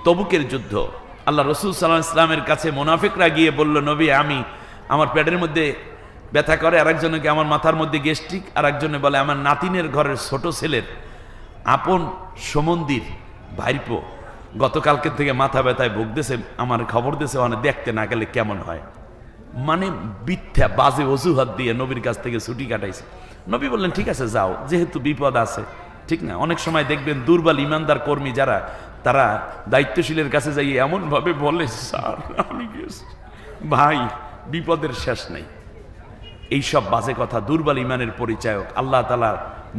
তবুকের যুদ্ধ। আল্লাহ রসুল সাল্লাল্লাহু আলাইহি ওয়াসাল্লামের কাছে মুনাফিকরা গিয়ে বলল, নবী আমার পেটের মধ্যে ব্যথা করে, আরেকজনকে আমার মাথার মধ্যে গ্যাস্ট্রিক, আর একজনে বলে আমার নাতিনের ঘরের ছোট ছেলের আপন সমন্দির ভাইপো গতকালকে থেকে মাথা ব্যথায় ভুগতেছে, আমার খবর দিয়েছে, ওখানে দেখতে না গেলে কেমন হয়। মানে মিথ্যা বাজে অজুহাত দিয়ে নবীর কাছ থেকে ছুটি কাটাইছে। নবী বললেন ঠিক আছে যাও, যেহেতু বিপদ আছে, ঠিক না? অনেক সময় দেখবেন দুর্বল ইমানদার কর্মী যারা, তারা দায়িত্বশীলের কাছে যাই এমন ভাবে বলে, স্যার আমি গেছি, ভাই বিপদের শেষ নেই। এইসব বাজে কথা দুর্বল ইমানের পরিচায়ক। আল্লাহ তাআলা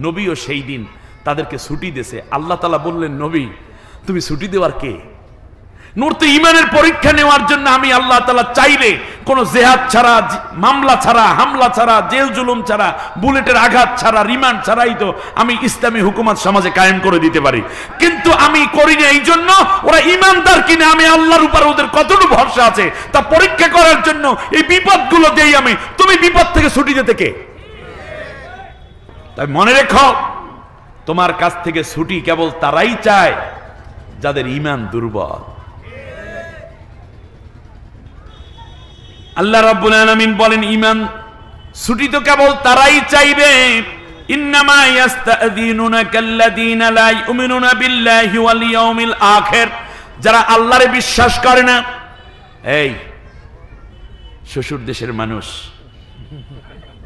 নবীও সেই দিন তাদেরকে ছুটি দিয়েছে। আল্লাহ তাআলা বললেন, নবী তুমি ছুটি দেওয়ার কে? নূর তো ইমানের পরীক্ষা নেওয়ার জন্য আমি আল্লাহ তাআলা চাইলে কোনো জেহাদ ছাড়া, মামলা ছাড়া, হামলা ছাড়া, জেল জুলুম ছাড়া, বুলেটের আঘাত ছাড়া, রিমান্ড ছাড়াই তো আমি ইসলামী হুকুমত সমাজে কায়েম করে দিতে পারি। কিন্তু আমি করি না, এই জন্য ওরা ইমানদার কিনা আমি আল্লাহর উপর ওদের কতটুকু ভরসা আছে তা পরীক্ষা করার জন্য এই বিপদগুলো দেই আমি। তুমি বিপদ থেকে ছুটি দিতে কে? তাই মনে রেখো, তোমার কাছ থেকে ছুটি কেবল তারাই চায় যাদের ঈমান দুর্বল। আল্লাহ রাব্বুল আলামিন বলেন, ঈমান ছুটি তো কেবল তারাই চাইবে। ইন্নামা ইস্তাযিনুনাকা আল্লাযীনা লা ইউমিনুনা বিল্লাহি ওয়াল ইয়াউমিল আখির, যারা আল্লাহরে বিশ্বাস করে না। এই শ্বশুর দেশের মানুষ,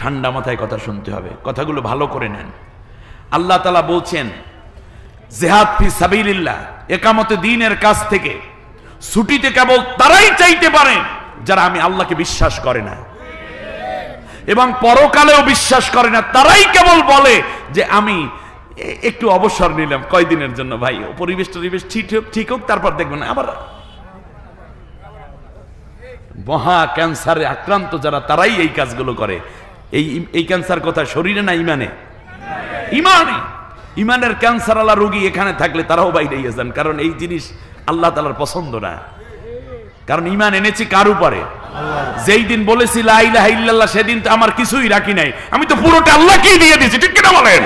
ঠান্ডা মাথায় কথা শুনতে হবে, কথাগুলো ভালো করে নেন। আল্লাহ তাআলা বলছেন, জিহাদ ফি সাবিলিল্লাহ, ইকামতে দ্বীনের কাছ থেকে ছুটিতে কেবল তারাই চাইতে পারে যারা আমি আল্লাহকে বিশ্বাস করে না এবং পরকালেও বিশ্বাস করে না। তারাই কেবল বলে যে আমি একটু অবসর নিলাম কয়দিনের জন্য, ভাই পরিবেশ টরিবেশ ঠিক হোক, তারপর দেখবেন। আবার মহা ক্যান্সারে আক্রান্ত যারা, তারাই এই কাজগুলো করে। এই ক্যান্সার কথা শরীরে না ইমানে? ইমানে। ইমানের ক্যান্সার আলা রোগী এখানে থাকলে তারাও বাইরে যান, কারণ এই জিনিস আল্লাহ তাআলার পছন্দ না। কারণ ইমান এনেছি কার উপরে? যেই দিন বলেছি লা ইলাহা ইল্লাল্লাহ, সেদিন তো আমার কিছুই রাখি নাই, আমি তো পুরোটা আল্লাহকেই দিয়ে দিয়েছি, ঠিক কিনা বলেন?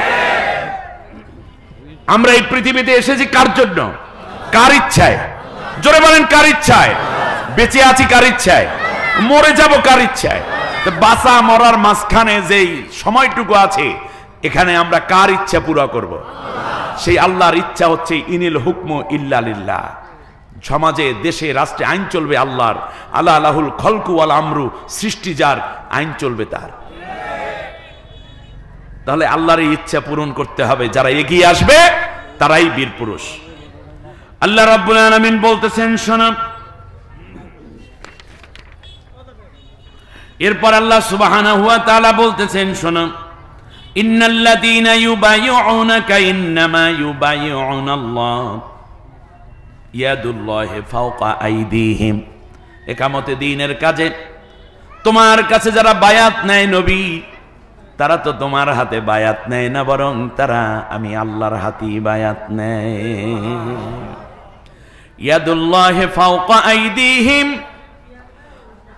আমরা এই পৃথিবীতে এসেছি কার জন্য? কার ইচ্ছায়? জোরে বলেন, কার ইচ্ছায়? বেঁচে আছি কার ইচ্ছায়? মরে যাব কার ইচ্ছায়? তো বাঁচা মরার মাঝখানে যেই সময়টুকু আছে, এখানে আমরা কার ইচ্ছা পুরা করব? সেই আল্লাহর ইচ্ছা হচ্ছে ইনিল হুকমু ইল্লা লিল্লাহ। সমাজে, দেশে, রাষ্ট্রে আইন চলবে আল্লাহর। আলা লাহুল খলকু ওয়াল আমরু, সৃষ্টি যার, আইন চলবে তার। তাহলে আল্লাহর ইচ্ছা পূরণ করতে হবে। যারা এগিয়ে আসবে তারাই বীর পুরুষ। আল্লাহ রাব্বুল আলামিন বলতেছেন, শোনো, এরপর আল্লাহ সুবহানাহু ওয়া তাআলা বলতেছেন, শোনো, ইন্নাল্লাযীনা ইউবাইয়ুনাকা ইন্নামা ইউবাইয়ুনাল্লাহ ইয়াদুল্লাহি ফাওকা আইদিহিম। ইকামতে দ্বীনের কাজে তোমার কাছে যারা বায়াত নেয় নবী, তারা তো তোমার হাতে বায়াত নেয় না, বরং তারা আমি আল্লাহর হাতেই বায়াত নেয়। ইয়াদুল্লাহি ফাওকা আইদিহিম,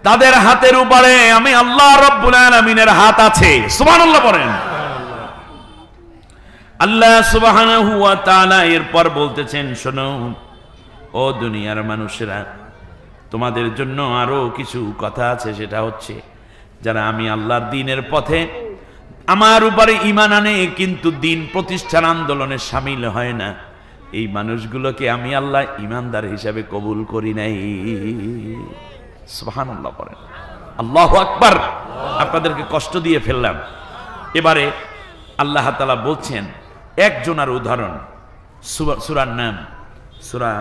তাদের হাতের উপরে আমি আল্লাহ রাব্বুল আলামিনের হাত আছে। সুবহানাল্লাহ বলেন। আল্লাহ সুবহানাহু ওয়া তাআলা এরপর বলতেছেন, শোনো ও দুনিয়ার মানুষেরা, তোমাদের জন্য আরো কিছু কথা আছে। সেটা হচ্ছে, যারা আমি আল্লাহর দ্বীনের পথে আমার উপরে ঈমান আনে কিন্তু দ্বীন প্রতিষ্ঠান আন্দোলনে শামিল হয় না, এই মানুষগুলোকে আমি আল্লাহ ঈমানদার হিসাবে কবুল করি নাই। সুবহানাল্লাহ বলেন। আল্লাহু আকবার। আপনাদেরকে কষ্ট দিয়ে ফেললাম। এবারে আল্লাহ তাআলা বলছেন একজনের উদাহরণ। সূরার নাম সূরা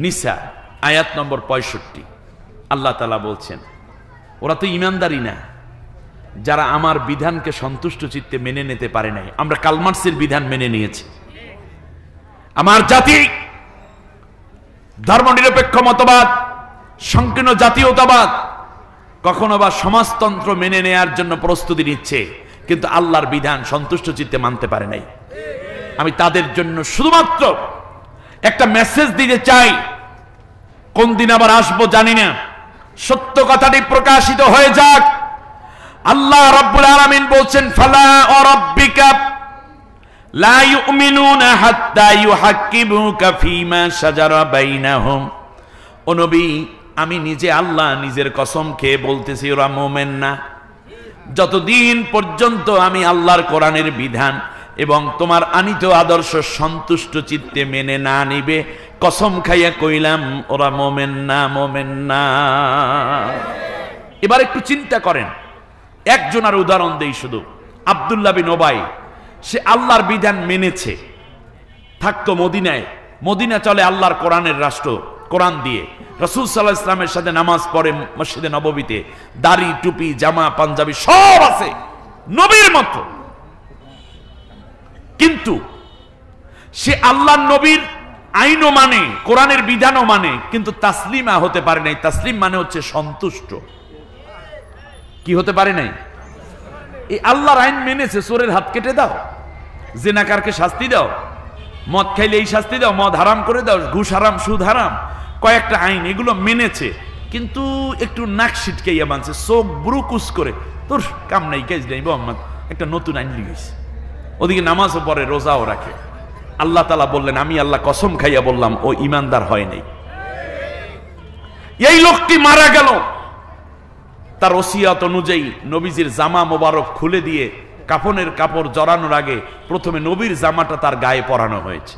নিসা, আয়াত নম্বর 65। আল্লাহ তাআলা বলছেন, ওরা তো ঈমানদারই না, যারা আমার বিধানকে সন্তুষ্ট চিত্তে মেনে নিতে পারে নাই। আমরা কালমার্সের বিধান মেনে নিয়েছি। আমার জাতি ধর্মনিরপেক্ষ মতবাদ, সংকীর্ণ জাতীয়তাবাদ, কখনো বা সমাজতন্ত্র মেনে নেয়ার জন্য প্রস্তুতি নিচ্ছে, কিন্তু আল্লাহর বিধান সন্তুষ্ট চিত্তে মানতে পারে নাই। আমি তাদের জন্য শুধুমাত্র একটা মেসেজ দিতে চাই। কোন দিন আবার আসবো জানি না, সত্য কথাটি প্রকাশিত হয়ে যাক। আল্লাহ রাব্বুল আলামিন বলছেন, ফালা ওয়া রাব্বিকা লা ইউমিনুনা হাত্তা ইউহাক্কিমুকা ফীমা শাজারা বাইনাহুম। ও নবী, আমি নিজে আল্লাহ নিজের কসম খেয়ে বলতেছি ওরা মুমিন না যতদিন পর্যন্ত আমি আল্লাহর কোরআনের বিধান এবং তোমার আনিত আদর্শ সন্তুষ্ট চিত্তে মেনে না নিবে, কসম খাইয়া কইলাম ওরা মুমিন না, মুমিন না। এবার একটু চিন্তা করেন, একজনের উদাহরণ দেই শুধু, আব্দুল্লাহ বিন ওবাই। সে আল্লাহর বিধান মেনেছে, থাকতো মদিনায়, মদিনা চলে আল্লাহর কোরআনের রাষ্ট্র, কোরআন দিয়ে। রাসূল সাল্লাল্লাহু আলাইহি ওয়াসাল্লামের সাথে নামাজ পড়ে মসজিদে নববীতে, দাড়ি টুপি জামা পাঞ্জাবি সব আছে নবীর মতো। কিন্তু সে আল্লাহর নবীর আইনও মানে, কোরআনের বিধানও মানে, কিন্তু তাসলিমা হতে পারে নাই। তাসলিম মানে হচ্ছে সন্তুষ্ট। কি হতে পারে নাই? এই আল্লাহর আইন মেনেছে, চোরের হাত কেটে দাও, জিনাকারকে শাস্তি দাও, মদ খাইলে এই শাস্তি দাও, মদ হারাম করে দাও, ঘুষ হারাম, সুদ হারাম, কয়েকটা আইন এগুলো মেনেছে, কিন্তু একটু নাক ছিটকাইয়া মানছে, চোখ ব্রুকুস করে, তোর কাম নাই কাজ নাই মোহাম্মদ, একটা নতুন আইন লিখেছে। ওদিকে নামাজও পড়ে, রোজাও রাখে। আল্লাহ তাআলা বললেন, আমি আল্লাহ কসম খাইয়া বললাম ও ইমানদার হয় নাই। এই লোকটি মারা গেল, তার ওসিয়াত অনুযায়ী নবীজির জামা মোবারক খুলে দিয়ে কাফনের কাপড় জড়ানোর আগে প্রথমে নবীর জামাটা তার গায়ে পরানো হয়েছে।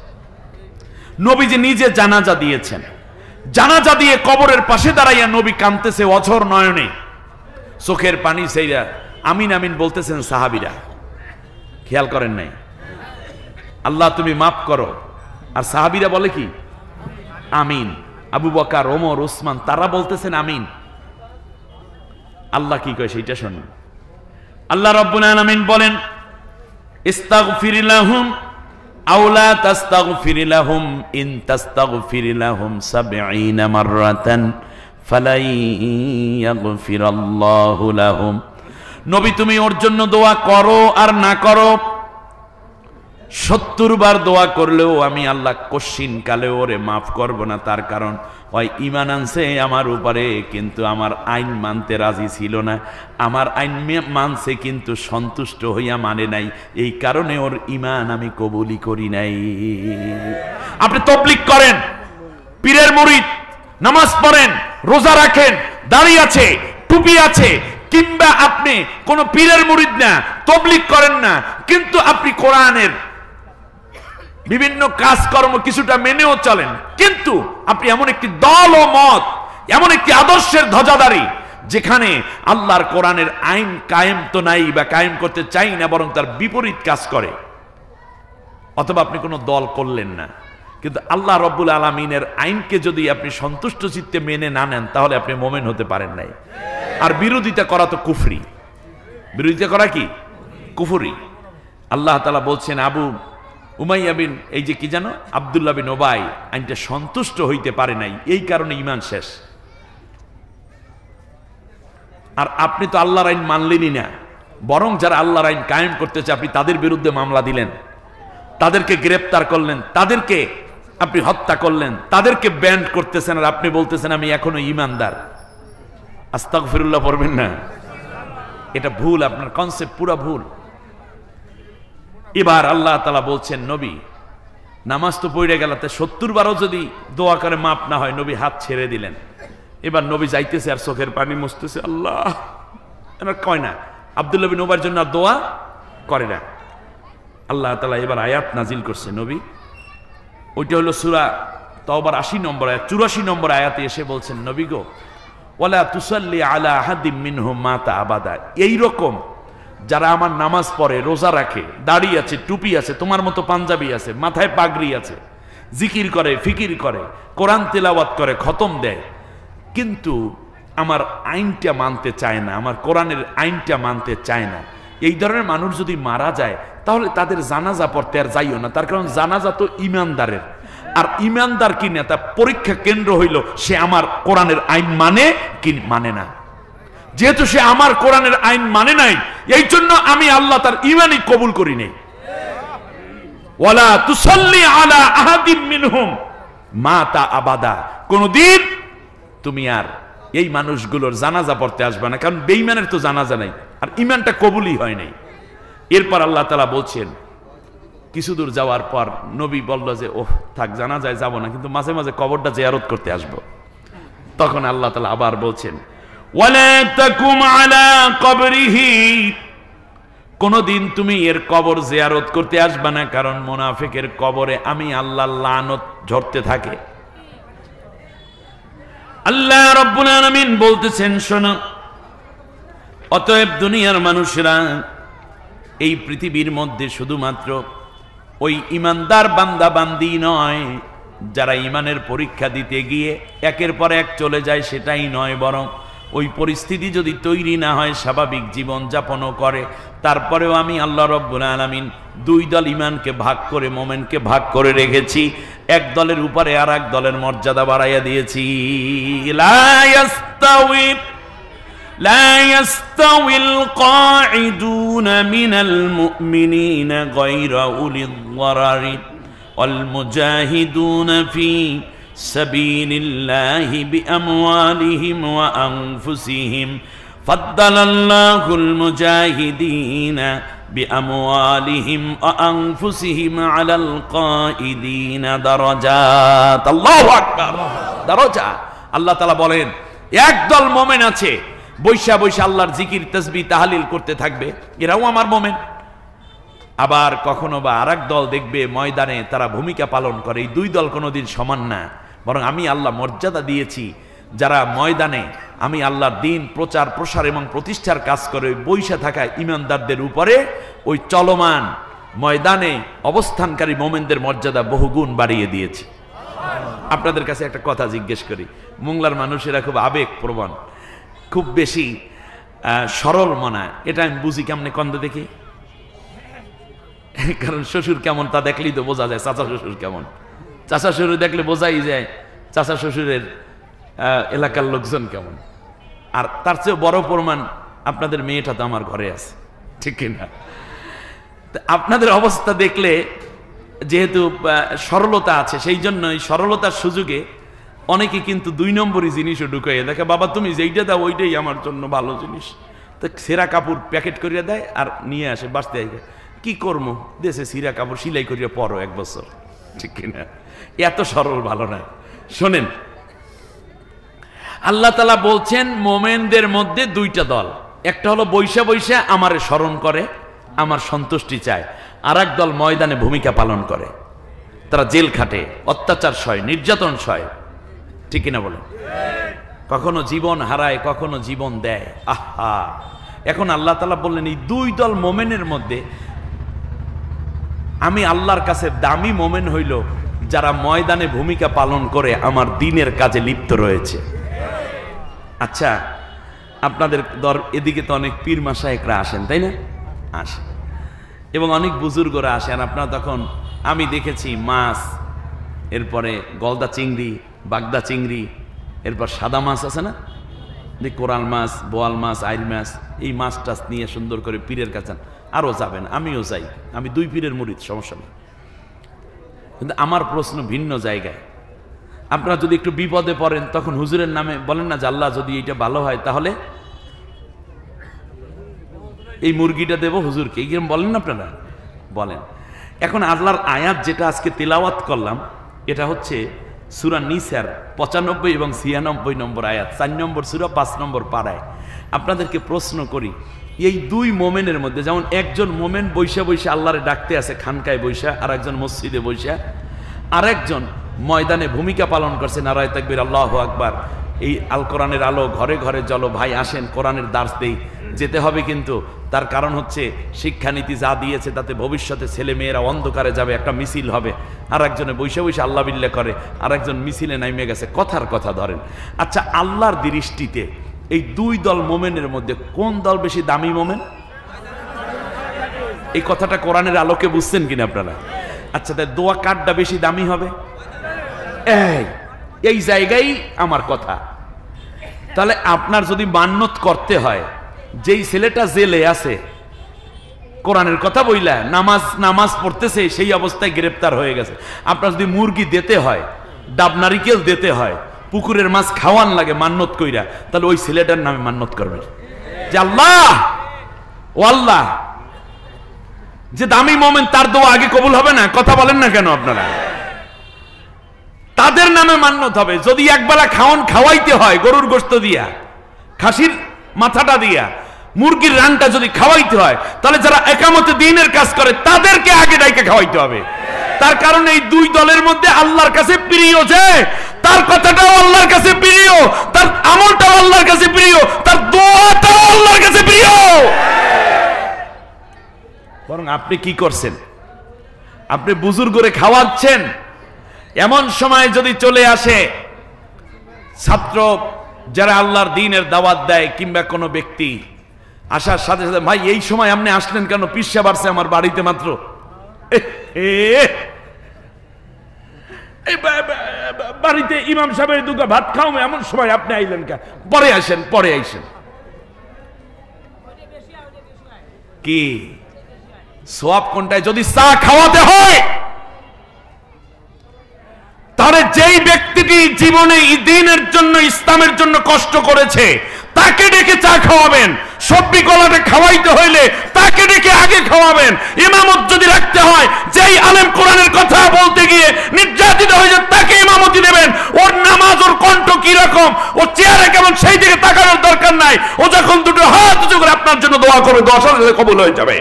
নবীজি নিজে জানাজা দিয়েছেন, জানাজা দিয়ে কবরের পাশে দাঁড়াইয়া নবী কাঁদতেছে অঝর নয়নে, চোখের পানি সেইরা আমিন আমিন বলতেছেন সাহাবীরা। খেয়াল করেন নাই? আল্লাহ তুমি মাফ করো, আর সাহাবীরা বলে কি? আমিন। আবু বকর, ওমর, ওসমান তারা বলতেছেন আমিন। আল্লাহ কি কয় সেইটা শুনুন। আল্লাহ রাব্বুল আলামিন বলেন, ইস্তাগফির লাহুম আও লা তাস্তাগফির লাহুম ইন তাস্তাগফির লাহুম ৭০ মাররাতান ফালাই ইয়াগফিরাল্লাহু লাহুম। নবী তুমি ওর জন্য দোয়া করো আর না করো, ৭০ বার দোয়া করলেও আমি আল্লাহ কশিন কালে ওরে মাফ করব না। তার কারণ ওই ঈমান আনছে আমার উপরে, কিন্তু আমার আইন মানতে রাজি ছিল না, আমার আইন মানছে কিন্তু সন্তুষ্ট হইয়া মানে নাই, এই কারণে ওর ঈমান আমি কবুলই করি নাই। আপনি তাবলীগ করেন, পীরের মুরিদ, নামাজ পড়েন, রোজা রাখেন, দাড়ি আছে, টুপি আছে, কিংবা আপনি কোন পীরের মুরিদ না, তাবলীগ করেন না, কিন্তু আপনি কোরআনের বিভিন্ন কাজকর্ম কিছুটা মেনেও চলেন, কিন্তু আপনি এমন একটি দল ও মত, এমন একটি আদর্শের ধ্বজাধারী যেখানে আল্লাহর কোরআনের আইন কায়েম তো নাই বা কায়েম করতে চাই না, বরং তার বিপরীত কাজ করে, অথবা আপনি কোনো দল করলেন না, কিন্তু আল্লাহ রব্বুল আলামিনের আইনকে যদি আপনি সন্তুষ্ট চিত্তে মেনে না নেন, তাহলে আপনি মুমিন হতে পারেন নাই। আর বিরোধিতা করা তো কুফরি। বিরোধিতা করা কি? কুফরি। আল্লাহ তাআলা বলছেন, আবু উমাইয়া বিন, এই যে কি জানো, আব্দুল্লাহ বিন ওবাই আইনটা সন্তুষ্ট হইতে পারে নাই, এই কারণে ঈমান শেষ। আর আপনি তো আল্লাহর আইন মানলেনই না, বরং যারা আল্লাহর আইন কায়েম করতেছে আপনি তাদের বিরুদ্ধে মামলা দিলেন, তাদেরকে গ্রেফতার করলেন, তাদেরকে আপনি হত্যা করলেন, তাদেরকে ব্যান্ড করতেছেন, আর আপনি বলতেছেন আমি এখনো ঈমানদার। আস্তাগফিরুল্লাহ পড়বেন না? এটা ভুল, আপনার কনসেপ্ট পুরা ভুল। এবার আল্লাহ তাআলা বলছেন, নবী নামাজ তো পড়ে গেল, ৭০ বারও যদি দোয়া করে মাপ না হয়, নবী হাত ছেড়ে দিলেন। এবার নবী যাইতেছে আর চোখের পানি মুছতেছে, আল্লাহ এবার কয় না, আব্দুল্লাহ বিন ওবাইর জন্য দোয়া করে না। আল্লাহ তাআলা এবার আয়াত নাজিল করছে, নবী ওইটা হলো সূরা তাওবার ৮০ নম্বর আয়াত, ৮৪ নম্বর আয়াতে এসে বলছেন, নবী গো ওয়ালা তুসাল্লি আলা আহাদিম মিনহুম মাতা আবাদা। এইরকম যারা আমার নামাজ পড়ে, রোজা রাখে, দাড়ি আছে, টুপি আছে, তোমার মতো পাঞ্জাবি আছে, মাথায় পাগড়ি আছে, জিকির করে, ফিকির করে, কোরআন তেলাওয়াত করে, খতম দেয়, কিন্তু আমার আইনটা মানতে চায় না, আমার কোরআনের আইনটা মানতে চায় না, এই ধরনের মানুষ যদি মারা যায় তাহলে তাদের জানাজা পড়তে আর যাইও না। তার কারণ জানাজা তো ইমানদারের, আর ইমানদার কি না তা পরীক্ষা কেন্দ্র হইল সে আমার কোরআনের আইন মানে কি মানে না। যেহেতু সে আমার কোরআনের আইন মানে নাই, এই জন্য আমি আল্লাহ তার ঈমানই কবুল করি নাই। ওয়ালা তুসাল্লি আলা আহাদিম মিনহুম মাতা আবাদা, কোনদিন তুমি আর এই মানুষগুলোর জানাজা পড়তে আসবে না, কারণ বেঈমানের তো জানাজা নাই, আর ঈমানটা কবুলই হয় নাই। এরপর আল্লাহ তাআলা বলছেন, কিছু দূর যাওয়ার পর নবী বলল যে ওহ থাক, জানাজায় যাব না, কিন্তু মাঝে মাঝে কবরটা জিয়ারত করতে আসবো। তখন আল্লাহ তাআলা আবার বলছেন, ওয়ালা তাকুম আলা কবরিহি, কোনদিন তুমি এর কবর জিয়ারত করতে আসবে না, কারণ মুনাফিকের কবরে আমি আল্লাহর লানত ঝরতে থাকে। আল্লাহ রাব্বুল আলামিন বলতেছেন, শোনো, অতএব দুনিয়ার মানুষেরা, এই পৃথিবীর মধ্যে শুধুমাত্র ওই ইমানদার বান্দা বান্দি নয়, যারা ইমানের পরীক্ষা দিতে গিয়ে একের পর এক চলে যায় সেটাই নয়, বরং ওই পরিস্থিতি যদি তৈরি না হয়, স্বাভাবিক জীবন যাপনও করে, তারপরেও আমি আল্লাহ রাব্বুল আলামিন দুই দল ইমানকে ভাগ করে, মোমেনকে ভাগ করে রেখেছি। এক দলের উপরে আর এক দলের মর্যাদা বাড়াইয়া দিয়েছি। لا يستوي القاعدون من المؤمنين غير أولي الضرر والمجاهدون في سبيل الله بأموالهم وأنفسهم فضل الله المجاهدين بأموالهم وأنفسهم على القائدين درجات الله أكبر درجة আল্লাহ তাআলা বলেন, একদল মুমিন আছে বৈশা বৈশা আল্লাহর জিকির তাসবিহ তাহলিল করতে থাকবে, এরাও আমার মুমিন। আবার কখনো বা আরেক দল দেখবে ময়দানে তারা ভূমিকা পালন করে। এই দুই দল কোনোদিন সমান না, বরং আমি আল্লাহ মর্যাদা দিয়েছি যারা ময়দানে আমি আল্লাহর দ্বীন প্রচার প্রসার এবং প্রতিষ্ঠার কাজ করে বৈশা থাকা ইমানদারদের উপরে ওই চলমান ময়দানে অবস্থানকারী মুমিনদের মর্যাদা বহুগুণ বাড়িয়ে দিয়েছি। আপনাদের কাছে একটা কথা জিজ্ঞেস করি, মোংলার মানুষেরা খুব আবেগপ্রবণ, খুব বেশি সরল মনা, এটা আমি বুঝি কেমনে কন্দে দেখি, কারণ শ্বশুর কেমন তা দেখলেই তো বোঝা যায় চাচা শ্বশুর কেমন। চাচা শ্বশুর দেখলে বোঝাই যায় চাচা শ্বশুরের এলাকার লোকজন কেমন। আর তার চেয়ে বড় প্রমাণ, আপনাদের মেয়েটা তো আমার ঘরে আছে, ঠিক কিনা? আপনাদের অবস্থা দেখলে যেহেতু সরলতা আছে, সেই জন্য এই সরলতার সুযোগে অনেকে কিন্তু দুই নম্বরই জিনিসও ঢুকাইয়ে দেখে, বাবা তুমি যেইটা দাও ওইটাই আমার জন্য ভালো জিনিস, তো সেরা কাপড় প্যাকেট করিয়া দেয় আর নিয়ে আসে বাঁচতে। কি করবো, দেশে সিরা কাপড় সিলাই করিয়া পরো 1 বছর, ঠিক কিনা? এত সরল ভালো না। শোনেন, আল্লাহ তাআলা বলছেন মোমেনদের মধ্যে দুইটা দল, একটা হলো বৈশা বৈশা আমারে স্মরণ করে, আমার সন্তুষ্টি চায়, আর এক দল ময়দানে ভূমিকা পালন করে, তারা জেল খাটে, অত্যাচার সয়, নির্যাতন সয়, ঠিক কিনা বলেন? কখনো জীবন হারায়, কখনো জীবন দেয়। আহা, এখন আল্লাহ তাআলা বললেন এই দুই দল মোমেনের মধ্যে আমি আল্লাহর কাছে দামি মোমেন হইল যারা ময়দানে ভূমিকা পালন করে আমার দ্বীনের কাজে লিপ্ত রয়েছে। আচ্ছা, আপনাদের এদিকে তো অনেক পীর মাশায়েখরা আসেন, তাই না? আসেন, এবং অনেক বুজুর্গরা আসেন। আপনারা তখন আমি দেখেছি মাছ, এরপরে গলদা চিংড়ি, বাগদা চিংড়ি, এরপর সাদা মাছ আছে না, কোরাল মাছ, বোয়াল মাছ, আইল মাছ, এই মাছ টাছ নিয়ে সুন্দর করে পীরের কাছে আরও যাবেন, আমিও যাই, আমি 2 পীরের মুরিদ, সমস্যা নেই। কিন্তু আমার প্রশ্ন ভিন্ন জায়গায়। আপনারা যদি একটু বিপদে পড়েন তখন হুজুরের নামে বলেন না যে আল্লাহ যদি এইটা ভালো হয় তাহলে এই মুরগিটা দেব হুজুরকে, এইরকম বলেন না আপনারা? বলেন। এখন আল্লাহর আয়াত যেটা আজকে তেলাওয়াত করলাম, এটা হচ্ছে সূরা নিসার 95 এবং 96 নম্বর আয়াত, 4 নম্বর সূরা, 5 নম্বর পারায়। আপনাদেরকে প্রশ্ন করি, এই দুই মোমেনের মধ্যে যেমন একজন মোমেন বৈশা বৈশা আল্লাহরে ডাকতে আছে খানকায় বৈশা, আর একজন মসজিদে বৈশা, আর একজন ময়দানে ভূমিকা পালন করছে, নারায়ে তাকবীর, আল্লাহু আকবার, এই আল কোরআনের আলো ঘরে ঘরে জ্বলো, ভাই আসেন কোরআনের দার্স দেই, যেতে হবে। কিন্তু তার কারণ হচ্ছে শিক্ষানীতি যা দিয়েছে তাতে ভবিষ্যতে ছেলে মেয়েরা অন্ধকারে যাবে, একটা মিছিল হবে। আর একজনে বৈশা বৈশা আল্লাহ বিল্লাহ করে, আর একজন মিছিলে নাইমে গেছে, কথার কথা ধরেন। আচ্ছা, আল্লাহর দৃষ্টিতে এই দুই দল মোমেনের মধ্যে কোন দল বেশি দামি মোমেন? এই কথাটা কোরআনের আলোকে বুঝছেন কিনা আপনারা? আচ্ছা, তাই দোয়া কার্ডটা বেশি দামি হবে? এই জায়গায় আমার কথা। তাহলে আপনার যদি মান্যত করতে হয়, যেই ছেলেটা জেলে আছে কোরআনের কথা বইলা নামাজ পড়তেছে, সেই অবস্থায় গ্রেপ্তার হয়ে গেছে, আপনার যদি মুরগি দিতে হয়, ডাব নারিকেল দিতে হয়, পুকুরের মাছ খাওয়ান লাগে মান্যত কইরা, তাহলে ওই ছেলেটার নামে মান্যত করবেন যে আল্লাহ, ও আল্লাহ, যে দামি মোমেন তার দোয়া আগে কবুল হবে না? কথা বলেন না কেন আপনারা? তাদের নামে মান্যত হবে। যদি একবেলা খাওয়াইতে হয় গরুর গোশত দিয়া, খাসির মাথাটা দিয়া, মুরগির রানটা যদি খাওয়াইতে হয়, তাহলে যারা একামতে দ্বীনের কাজ করে তাদেরকে আগে ডাইকে খাওয়াইতে হবে। তার কারণ এই দুই দলের মধ্যে আল্লাহর কাছে প্রিয় যে, তার কথাটাও আল্লাহর কাছে প্রিয়, তার আমলটাও আল্লাহর কাছে প্রিয়, তার দোয়াটাও আল্লাহর কাছে প্রিয়। বরং আপনি কি করছেন? আপনি বুজুর্গরে খাওয়াচ্ছেন, এমন সময় যদি চলে আসে ছাত্র যারা আল্লাহর দ্বীনের দাওয়াত দেয়, কিংবা কোনো ব্যক্তি আসার সাথে সাথে, ভাই এই সময় আপনি আসলেন কেন? পিসা বাড়ছে আমার বাড়িতে মাত্র, বাড়িতে ইমাম সাহেবের দুগা ভাত খাও, এমন সময় আপনি আইলেন কেন? পরে আসেন, পরে আইসেন। কি সওয়াব কোনটায়? যদি চা খাওয়াতে হয়, তাহলে যেই ব্যক্তিটি জীবনে দ্বীনের জন্য, ইসলামের জন্য কষ্ট করেছে, তাকে ডেকে চা খাওয়াবেন। সব্বি গলাতে খাওয়াইতে হইলে তাকে ডেকে আগে খাওয়াবেন। ইমামত যদি রাখতে হয়, যেই আলেম কোরআনের কথা বলতে গিয়ে নির্যাতিত হয়েছে তাকে ইমামতি দেবেন। ওর নামাজ, ওর কণ্ঠ কি রকম, ও চেহারা কেমন, সেই দিকে তাকানোর দরকার নাই। ও যখন দুটো হাত উঁচু করে আপনার জন্য দোয়া করবে, দোয়া সাথে সাথে কবুল হয়ে যাবে।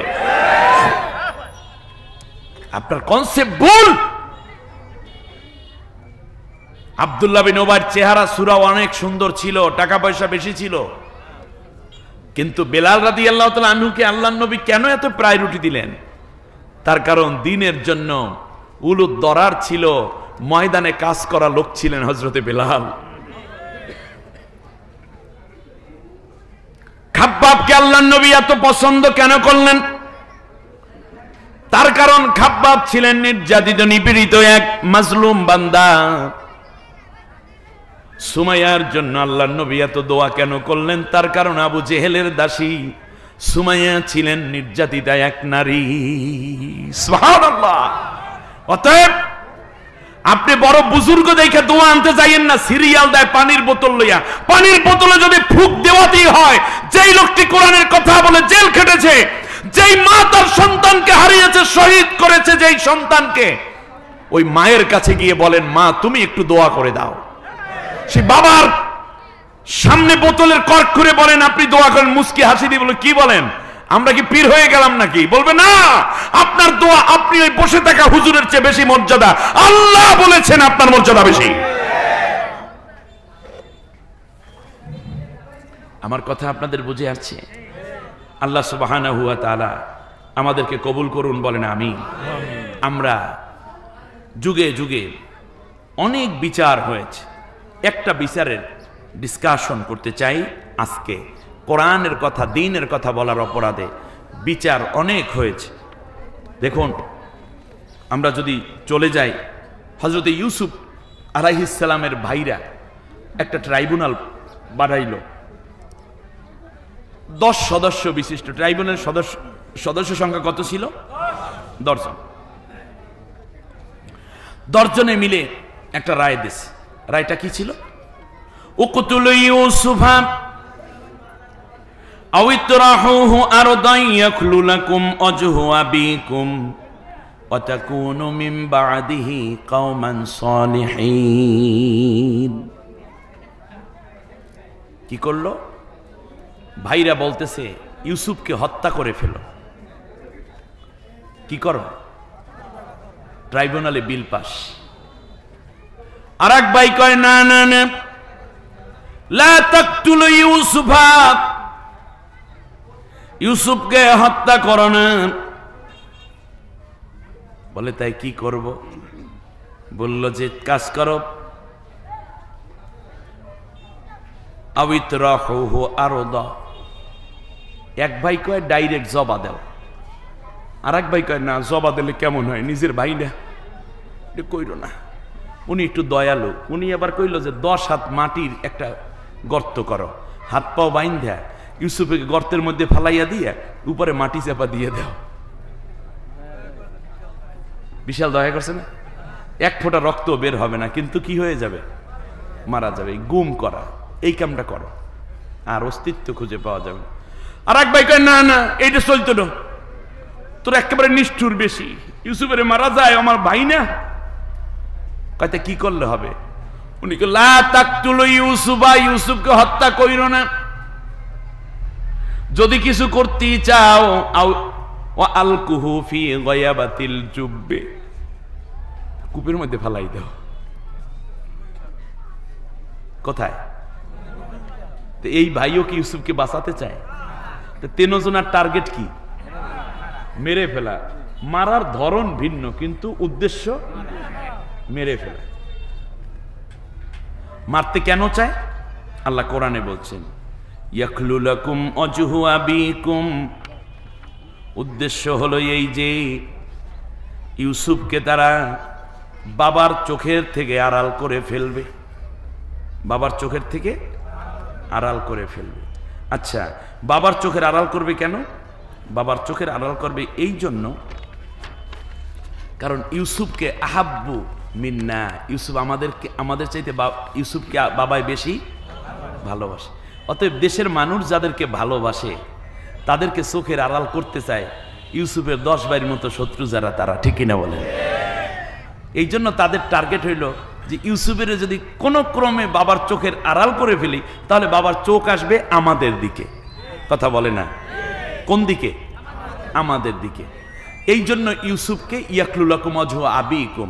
আপনার কনসেপ্ট ভুল। আব্দুল্লাহ বিন ওবাইর চেহারা সুরা অনেক সুন্দর ছিল, টাকা পয়সা বেশি ছিল, কিন্তু বেলাল রাদিয়াল্লাহু তাআলা আনহুকে আল্লাহর নবী কেন এত প্রায়োরিটি দিলেন? তার কারণ দ্বীনের জন্য উলুদ দরার ছিল, ময়দানে কাজ করা লোক ছিলেন হযরতে বেলাল। খাব্বাবকে আল্লাহর নবী এত পছন্দ কেন করলেন? তার কারণ খাব্বাব ছিলেন নির্যাতিত, নিপীড়িত এক মাজলুম বান্দা। সুমাইয়ার জন্য আল্লাহর নবী এত দোয়া কেন করলেন? তার কারণ আবু জেহেলের দাসী সুমাইয়া ছিলেন নির্যাতিতা এক নারী। সুবহানাল্লাহ। অতএব আপনি বড় বুজুর্গ দেখে দোয়া আনতে যাইয়েন না। সিরিয়াল দেয় পানির বোতল লইয়া, পানির বোতলে যদি ফুক দেওয়াতেই হয়, যেই লোকটি কোরআনের কথা বলে জেল খেটেছে, যেই মা তার সন্তানকে হারিয়েছে, শহীদ করেছে যেই সন্তানকে, ওই মায়ের কাছে গিয়ে বলেন, মা তুমি একটু দোয়া করে দাও। সে বাবার সামনে বোতলের কর্ক করে বলেন, আপনি দোয়া করেন। মুস্কি হাসি দিয়ে বলে, কি বলেন, আমরা কি পীর হয়ে গেলাম নাকি? বলবে না, আপনার দোয়া, আপনি ওই বসে থাকা হুজুরের চেয়ে বেশি মর্যাদা। আল্লাহ বলেছেন আপনার মর্যাদা বেশি। আমার কথা আপনাদের বুঝে আসছে? আল্লাহ সুবহানাহু ওয়া তাআলা আমাদেরকে কবুল করুন, বলেন আমিন। আমরা যুগে যুগে অনেক বিচার হয়েছে, একটা বিচারের ডিসকাশন করতে চাই আজকে। কোরআনের কথা, দ্বীনের কথা বলার অপরাধে বিচার অনেক হয়েছে। দেখুন, আমরা যদি চলে যাই, হযরত ইউসুফ আলাইহিস সালামের ভাইরা একটা ট্রাইব্যুনাল বানাইল। 10 সদস্য বিশিষ্ট ট্রাইব্যুনাল সদস্য সংখ্যা কত ছিল? 10 জন। 10 জনে মিলে একটা রায় দিয়েছে। রায়টা কি ছিল? উকতুলু ইউসুফা আও ইতরাহুহু আরদান ইয়াখলু লাকুম ওয়াজহু আবিকুম ওয়া তাকুনু মিন বা'দিহি কওমান সালিহিন। কি করলো? ভাইরা বলতেছে ইউসুফকে হত্যা করে ফেলো। কি করো? ট্রাইব্যুনালে বিল পাস। আর এক ভাই কয়, না না না, লা তাকতুলু ইউসুফা, ইউসুফকে হত্যা করো না। বলে তাই কি করব? বলল যে কাজ করো, আবিতরাহুহু আরদা। এক ভাই কয় ডাইরেক্ট জবা দাও, আর এক ভাই কয় না, জবা দিলে কেমন হয়, নিজের ভাই না, এটা কইরো না। উনি একটু দয়ালু, উনি আবার কইল যে 10 হাত মাটির একটা গর্ত করো, হাত পাও বাইন দেয়া, ইউসুফকে গর্তের মধ্যে ফালাইয়া দিয়ে উপরে মাটি চাপা দিয়ে দাও। বিশাল দয়া করছে না? এক ফোঁটা রক্ত বের হবে না, কিন্তু কি হয়ে যাবে? মারা যাবে। গুম করা, এই কামটা করো, আর অস্তিত্ব খুঁজে পাওয়া যাবে। আর এক ভাই কয় না না, এইটা চলতো না, তোর একেবারে নিষ্ঠুর বেশি, ইউসুফের মারা যায় আমার ভাই না। কয়টা কি করলে হবে? উনি কে লা তাকতুলু ইউসুফা, ইউসুফকে হত্যা কইরো না। যদি কিছু করতে চাও আও ওয়া আলকুহু ফি গায়াবাতিল জুব্বে, কূপের মধ্যে ফেলাই দাও। কোথায়? তো এই ভাইও কি ইউসুফকে বাঁচাতে চায়? তো তিনজনের টার্গেট কি? মেরে ফেলা। মারার ধরন ভিন্ন, কিন্তু উদ্দেশ্য মেরে ফেলা। মারতে কেন চায়? আল্লাহ কোরআনে বলছেন ইয়াখলু লাকুম ওয়াজহু আবিকুম, উদ্দেশ্য হলো এই যে ইউসুফকে তারা বাবার চোখের থেকে আড়াল করে ফেলবে, বাবার চোখের থেকে আড়াল করে ফেলবে। আচ্ছা, বাবার চোখের আড়াল করবে কেন? বাবার চোখের আড়াল করবে এই জন্য, কারণ ইউসুফকে আহাব্বু মিন্না, ইউসুফ আমাদের চাইতে ইউসুফকে বাবাই বেশি ভালোবাসে। অতএব দেশের মানুষ যাদেরকে ভালোবাসে তাদেরকে চোখের আড়াল করতে চায় ইউসুফের 10 ভাইয়ের মতো শত্রু যারা, তারা ঠিক কিনা বলেন? এই জন্য তাদের টার্গেট হইল যে ইউসুফের যদি কোনো ক্রমে বাবার চোখের আড়াল করে ফেলি তাহলে বাবার চোখ আসবে আমাদের দিকে। কথা বলে না? কোন দিকে? আমাদের দিকে। এই জন্য ইউসুফকে ইয়াকলু লাকুম ওয়াজহু আবিকুম,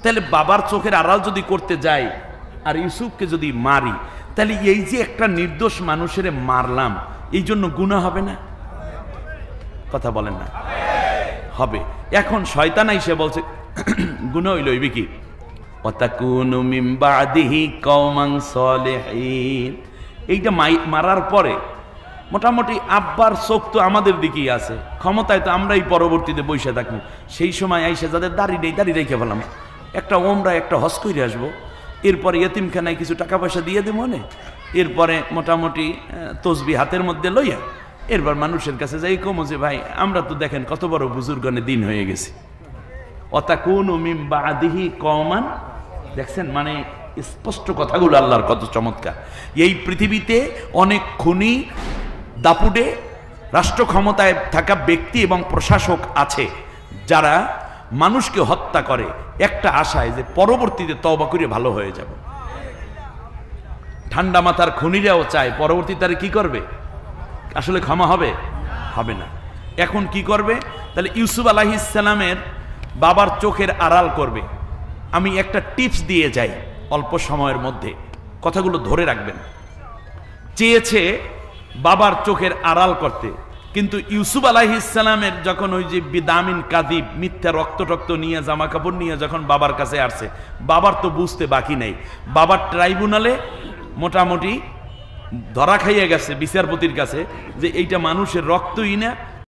তাহলে বাবার চোখের আড়াল যদি করতে যাই আর ইউসুফকে যদি মারি, তাহলে এই যে একটা নির্দোষ মানুষের মারলাম, এই জন্য গুনাহ হবে না? কথা বলেন না? হবে। এখন শয়তান এসে বলছে গুনাহ হইল হইবে কি? ওয়াতাকুনু মিন বাদিহি কওমান সালিহিন, এইটা মারার পরে মোটামুটি আব্বার চোখ তো আমাদের দিকেই আছে, ক্ষমতায় তো আমরাই পরবর্তীতে বসে থাকবো। সেই সময় আইসা যাদের দাড়ি নেই দাড়ি রেখে ফেলাম, একটা ওমরা একটা হজ করে আসবো, এরপরে ইয়েতিমখানায় কিছু টাকা পয়সা দিয়ে দেবো মনে, এরপরে মোটামুটি তসবি হাতের মধ্যে লইয়া এরপর মানুষের কাছে যাই কমো যে ভাই আমরা তো দেখেন কত বড় বুজুর্গনে দিন হয়ে গেছে। ওয়াতাকুনু মিন বাদিহি কওমান, দেখছেন মানে স্পষ্ট কথাগুলো আল্লাহর কত চমৎকার। এই পৃথিবীতে অনেক খুনি দাপুটে রাষ্ট্র ক্ষমতায় থাকা ব্যক্তি এবং প্রশাসক আছে যারা মানুষকে হত্যা করে একটা আশায় যে পরবর্তীতে তওবা করে ভালো হয়ে যাব। ঠান্ডা মাথার খুনিরাও চায় পরবর্তীতে তারা কি করবে? আসলে ক্ষমা হবে? হবে না। এখন কি করবে? তাহলে ইউসুফ আলাইহিস সালামের বাবার চোখের আড়াল করবে। আমি একটা টিপস দিয়ে যাই অল্প সময়ের মধ্যে, কথাগুলো ধরে রাখবেন। চেয়েছে বাবার চোখের আড়াল করতে, কিন্তু ইউসুফ আলাইহিস সালামের যখন ওই যে বিদামিন কাদিব মিথ্যা রক্ত টক্ত নিয়ে জামা কাপড় নিয়ে যখন বাবার কাছে আসছে, বাবার তো বুঝতে বাকি নাই। বাবার ট্রাইব্যুনালে মোটামুটি ধরা খাইয়ে গেছে বিচারপতির কাছে যে এইটা মানুষের রক্তই না,